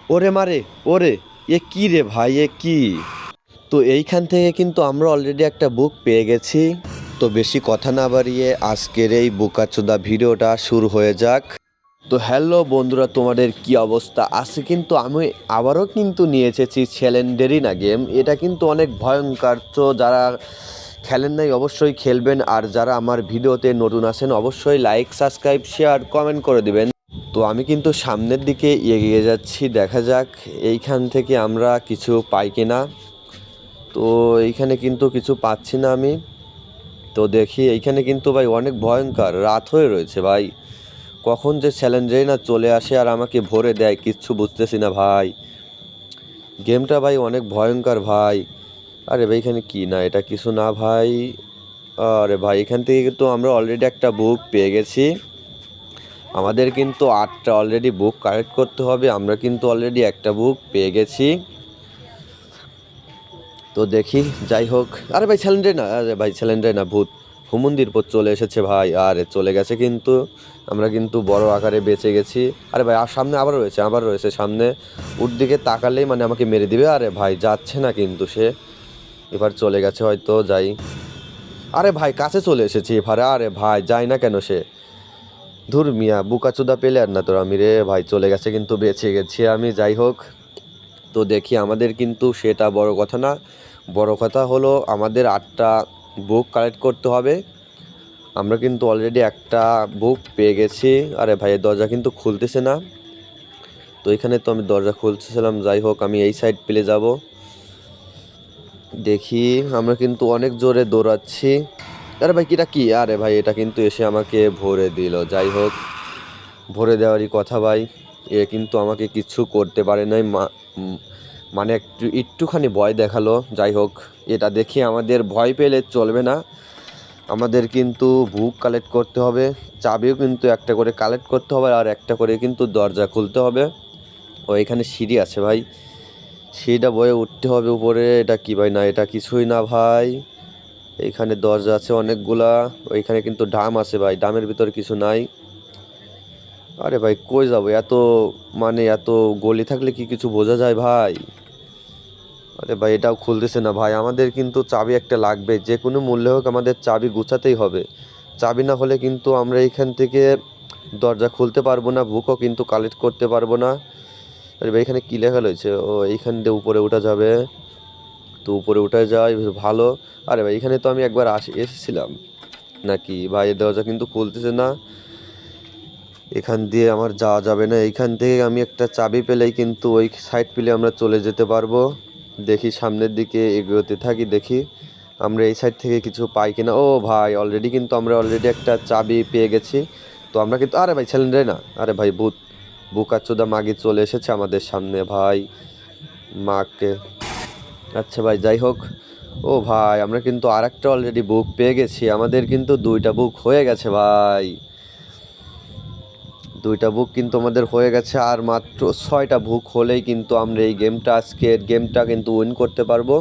ওরে মারে, ওরে, এ কি রে ভাই, এ কি? তো এইখান থেকে কিন্তু আমরা অলরেডি একটা বুক পেয়ে গেছি। তো বেশি কথা না বাড়িয়ে আজকের এই বোকাচোদা ভিডিওটা শুরু হয়ে যাক। তো হ্যালো বন্ধুরা, তোমাদের কি অবস্থা? আজকে কিন্তু আমি আবারও কিন্তু নিয়ে এসেছি চ্যালেঞ্জেরিনা গেম। এটা কিন্তু অনেক ভয়ঙ্কর। তো যারা খেলেন নাই অবশ্যই খেলবেন, আর যারা আমার ভিডিওতে নতুন আছেন অবশ্যই লাইক, সাবস্ক্রাইব, শেয়ার, কমেন্ট করে দিবেন। তো আমি কিন্তু সামনের দিকে এগিয়ে যাচ্ছি, দেখা যাক এইখান থেকে আমরা কিছু পাই কিনা। তো এইখানে কিন্তু কিছু পাচ্ছি না আমি। তো দেখি এইখানে কিন্তু ভাই অনেক ভয়ঙ্কর, রাত হয়ে রয়েছে ভাই। কখন যে চ্যালেঞ্জেই না চলে আসে আর আমাকে ভরে দেয় কিচ্ছু বুঝতেছি না ভাই। গেমটা ভাই অনেক ভয়ঙ্কর ভাই। আরে ভাই এখানে কি না, এটা কিছু না ভাই। আরে ভাই এখান থেকে কিন্তু আমরা অলরেডি একটা বুক পেয়ে গেছি। আমাদের কিন্তু 8টা অলরেডি বুক কালেক্ট করতে হবে। আমরা কিন্তু অলরেডি একটা বুক পেয়ে গেছি। তো দেখি, যাই হোক। আরে ভাই স্যালেন্ডার না, আরে ভাই স্যালেন্ডার না, ভূত হুমুন্দির পর চলে এসেছে ভাই। আরে চলে গেছে কিন্তু আমরা কিন্তু বড় আকারে বেঁচে গেছি। আরে ভাই আর সামনে আবার রয়েছে সামনে। ওর দিকে তাকালেই মানে আমাকে মেরে দিবে। আরে ভাই যাচ্ছে না কিন্তু সে, এবার চলে গেছে হয়তো, যাই। আরে ভাই কাছে চলে এসেছি এবারে। আরে ভাই যাই না কেন সে? ধুর মিয়া, বুকাচুদা পেলে আর না তোর আমি রে ভাই, চলে গেছে কিন্তু বেঁচে গেছি আমি, যাই হোক। তো দেখি আমাদের কিন্তু সেটা বড় কথা না, বড় কথা হলো আমাদের 8টা বুক কালেক্ট করতে হবে। আমরা কিন্তু অলরেডি একটা বুক পেয়ে গেছি। আরে ভাই দরজা কিন্তু খুলতেছে না। তো এখানে তো আমি দরজা খুলতেছিলাম, যাই হোক আমি এই সাইড পেলে যাব। দেখি আমরা কিন্তু অনেক জোরে দৌড়াচ্ছি। আরে ভাই কিটা কি? আরে ভাই এটা কিন্তু এসে আমাকে ভরে দিল, যাই হোক। ভরে দেওয়ারই কথা ভাই। এ কিন্তু আমাকে কিছু করতে পারে নাই, মানে একটুখানি ভয় দেখালো, যাই হোক। এটা দেখি আমাদের ভয় পেলে চলবে না। আমাদের কিন্তু বুক কালেক্ট করতে হবে, চাবিও কিন্তু একটা করে কালেক্ট করতে হবে, আর একটা করে কিন্তু দরজা খুলতে হবে। ও এখানে সিঁড়ি আছে ভাই, সিঁড়িটা বয়ে উঠতে হবে উপরে। এটা কি ভাই? না এটা কিছুই না ভাই। এইখানে দরজা আছে অনেকগুলা। ওইখানে কিন্তু ডাম আছে ভাই, ডামের ভিতরে কিছু নাই। আরে ভাই কই যাবো? এত মানে এত গলি থাকলে কি কিছু বোঝা যায় ভাই? আরে ভাই এটাও খুলতেছে না ভাই। আমাদের কিন্তু চাবি একটা লাগবে, যে কোনো মূল্যে হোক আমাদের চাবি গুছাতেই হবে। চাবি না হলে কিন্তু আমরা এইখান থেকে দরজা খুলতে পারবো না, বুকও কিন্তু কালেক্ট করতে পারবো না। আরে ভাই এখানে কী লেখা রয়েছে? ও এইখান দিয়ে উপরে উঠা যাবে। তো উপরে উঠে যাওয়াই ভালো। আরে ভাই এখানে তো আমি একবার এসেছিলাম নাকি ভাই? দরজা কিন্তু খুলতেছে না, এখান দিয়ে আমার যাওয়া যাবে না। এইখান থেকে আমি একটা চাবি পেলেই কিন্তু ওই সাইড পেলে আমরা চলে যেতে পারবো। দেখি সামনের দিকে এগোতে থাকি, দেখি আমরা এই সাইড থেকে কিছু পাই কিনা। ও ভাই আমরা অলরেডি একটা চাবি পেয়ে গেছি। তো আমরা কিন্তু, আরে ভাই ছেলেন না, আরে ভাই ভূত, বুকাচোদা মাগি চলে এসেছে আমাদের সামনে ভাই। মাকে, আচ্ছা ভাই যাই হোক। ও ভাই আমরা কিন্তু আর একটা অলরেডি বুক পেয়ে গেছি। আমাদের কিন্তু 2টা বুক হয়ে গেছে ভাই। 2টা বুক কিন্তু আমাদের হয়ে গেছে, আর মাত্র 6টা বুক হলেই কিন্তু আমরা এই আজকের গেমটা কিন্তু উইন করতে পারবো।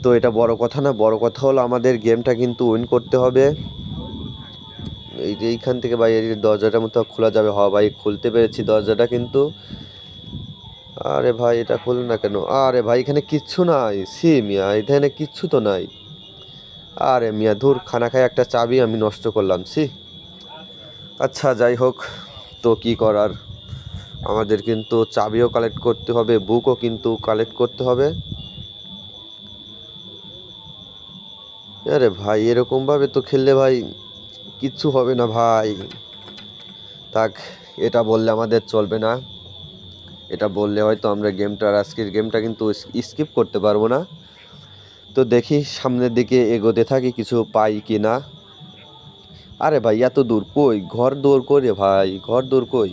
তো এটা বড় কথা না, বড় কথা হলো আমাদের গেমটা কিন্তু উইন করতে হবে। এই যে এইখান থেকে ভাই এই দরজাটার মতো খোলা যাবে? হ ভাই খুলতে পেরেছি দরজাটা কিন্তু। আরে ভাই এটা খুলুন না কেন? আরে ভাই এখানে কিচ্ছু নাই, সি মিয়া এখানে কিচ্ছু তো নাই। আরে মিয়া ধুর, খানা খায় একটা চাবি আমি নষ্ট করলাম, সি। আচ্ছা যাই হোক, তো কি করার, আমাদের কিন্তু চাবিও কালেক্ট করতে হবে, বুকও কিন্তু কালেক্ট করতে হবে। আরে ভাই এরকমভাবে তো খেললে ভাই কিচ্ছু হবে না ভাই। থাক, এটা বললে আমাদের চলবে না। এটা বললে হয়তো আমরা আজকের গেমটা কিন্তু স্কিপ করতে পারবো না। তো দেখি সামনের দিকে এগোতে থাকি, কিছু পাই কি না। আরে ভাই এত দূর কই? ঘর দৌড় কই রে ভাই, ঘর দৌড় কই?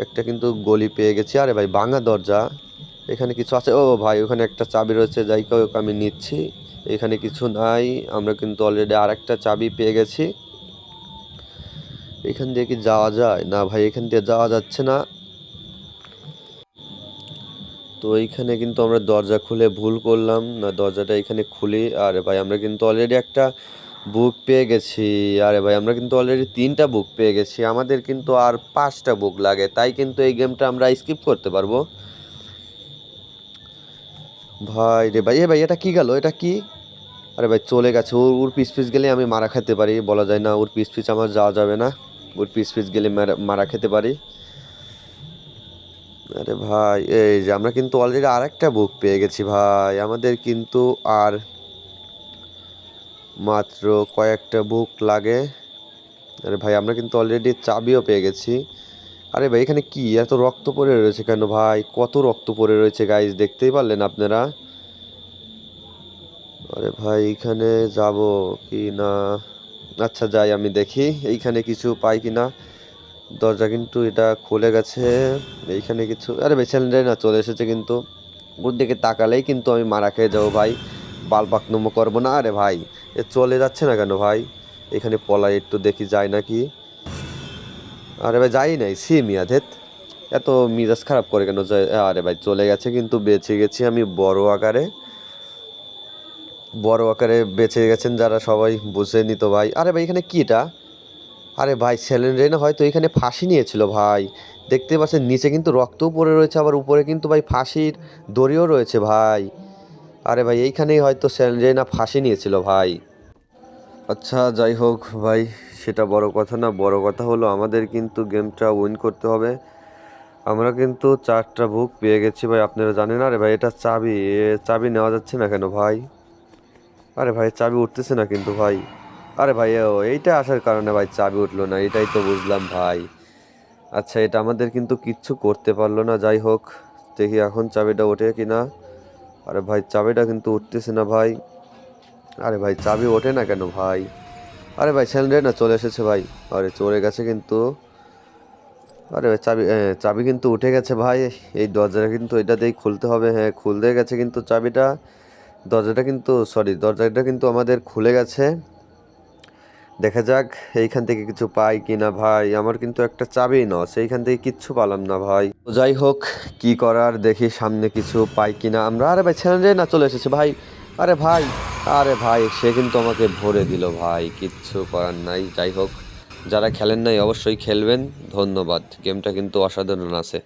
একটা কিন্তু গলি পেয়ে গেছি। আরে ভাই ভাঙা দরজা, এখানে কিছু আছে? ও ভাই ওখানে একটা চাবি রয়েছে, যাই হোক আমি নিচ্ছি। এখানে কিছু নাই, আমরা কিন্তু অলরেডি আর একটা চাবি পেয়ে গেছি। এখান দিয়ে কি যাওয়া যায়? না ভাই এখান দিয়ে যাওয়া যাচ্ছে না। তো এইখানে কিন্তু আমরা দরজা খুলে ভুল করলাম না, দরজাটা এখানে খুলি। আর ভাই আমরা কিন্তু অলরেডি একটা বুক পেয়ে গেছি। আরে ভাই আমরা কিন্তু অলরেডি 3টা বুক পেয়ে গেছি, আমাদের কিন্তু আর 5টা বুক লাগে, তাই কিন্তু এই গেমটা আমরা স্কিপ করতে পারবো। ভাই রে ভাই, ভাই এটা কি গেল, এটা কি? আরে ভাই চলে গেছে, ওর ওর পিস পিস গেলে আমি মারা খেতে পারি, বলা যায় না ওর পিস পিস আমার যাওয়া যাবে না, ওর পিস পিস গেলে মারা খেতে পারি। আরে ভাই এই যে আমরা কিন্তু অলরেডি আরেকটা বুক পেয়ে গেছি ভাই, আমাদের কিন্তু আর মাত্র কয়েকটা বুক লাগে। আরে ভাই আমরা কিন্তু অলরেডি চাবিও পেয়ে গেছি। আরে ভাই এখানে কি এত রক্ত পড়ে রয়েছে কেন ভাই, কত রক্ত পড়ে রয়েছে গাইজ, দেখতেই পারলেন আপনারা। আরে ভাই এইখানে যাব কি না, আচ্ছা যাই আমি দেখি এইখানে কিছু পাই কি না। দরজা কিন্তু এটা খুলে গেছে, এইখানে কিছু, আরে ভাই চ্যালেঞ্জার না চলে এসেছে কিন্তু, ওর দিকে তাকালেই কিন্তু আমি মারা খেয়ে যাবো ভাই, বালপাকনম্য করবো না। আরে ভাই এ চলে যাচ্ছে না কেন ভাই, এখানে পলাই একটু দেখি যায় নাকি। আরে ভাই যাই নাই সি মিয়া ধেত, এত মিজাজ খারাপ করে কেন যায়। আরে ভাই চলে গেছে কিন্তু বেঁচে গেছি আমি বড় আকারে, বড় আকারে বেঁচে গেছেন যারা সবাই বুঝে নিত ভাই। আরে ভাই এখানে কি এটা, আরে ভাই সেলেন হয়তো এখানে ফাঁসি নিয়েছিল ভাই, দেখতে পাচ্ছেন নিচে কিন্তু রক্তও পড়ে রয়েছে, আবার উপরে কিন্তু ভাই ফাঁসির দড়িও রয়েছে ভাই। আরে ভাই এইখানেই হয়তো সেলেন ফাঁসি নিয়েছিল ভাই। আচ্ছা যাই হোক ভাই, সেটা বড় কথা না, বড় কথা হলো আমাদের কিন্তু গেমটা উইন করতে হবে। আমরা কিন্তু 4টা বুক পেয়ে গেছি ভাই, আপনারা জানেন। আরে ভাই এটা চাবি, চাবি নেওয়া যাচ্ছে না কেন ভাই? আরে ভাই চাবি উঠতেছে না কিন্তু ভাই। আরে ভাই এইটা আসার কারণে ভাই চাবি উঠলো না, এটাই তো বুঝলাম ভাই। আচ্ছা এটা আমাদের কিন্তু কিচ্ছু করতে পারলো না, যাই হোক দেখি এখন চাবিটা ওঠে কি না। আরে ভাই চাবিটা কিন্তু উঠতেছে না ভাই। আরে ভাই চাবি ওঠে না কেন ভাই? আরে ভাই স্যালেন্ডার না চলে এসেছে ভাই, আরে চলে গেছে কিন্তু। আরে ভাই চাবি, চাবি কিন্তু উঠে গেছে ভাই। এই দরজাটা কিন্তু এটাতেই খুলতে হবে, হ্যাঁ খুলতে গেছে কিন্তু চাবিটা, দরজাটা কিন্তু সরি দরজাটা কিন্তু আমাদের খুলে গেছে। দেখা যাক এইখান থেকে কিছু পাই কিনা ভাই, আমার কিন্তু একটা চাবি না, সেইখান থেকে কিচ্ছু পালাম না ভাই। তো যাই হোক কি করার, দেখি সামনে কিছু পাই কিনা আমরা। আরে ভাই ছেড়ে না চলে এসেছে ভাই। আরে ভাই, আরে ভাই সে কিন্তু আমাকে ভরে দিল ভাই, কিচ্ছু করার নাই। যাই হোক যারা খেলেন নাই অবশ্যই খেলবেন, ধন্যবাদ, গেমটা কিন্তু অসাধারণ আছে।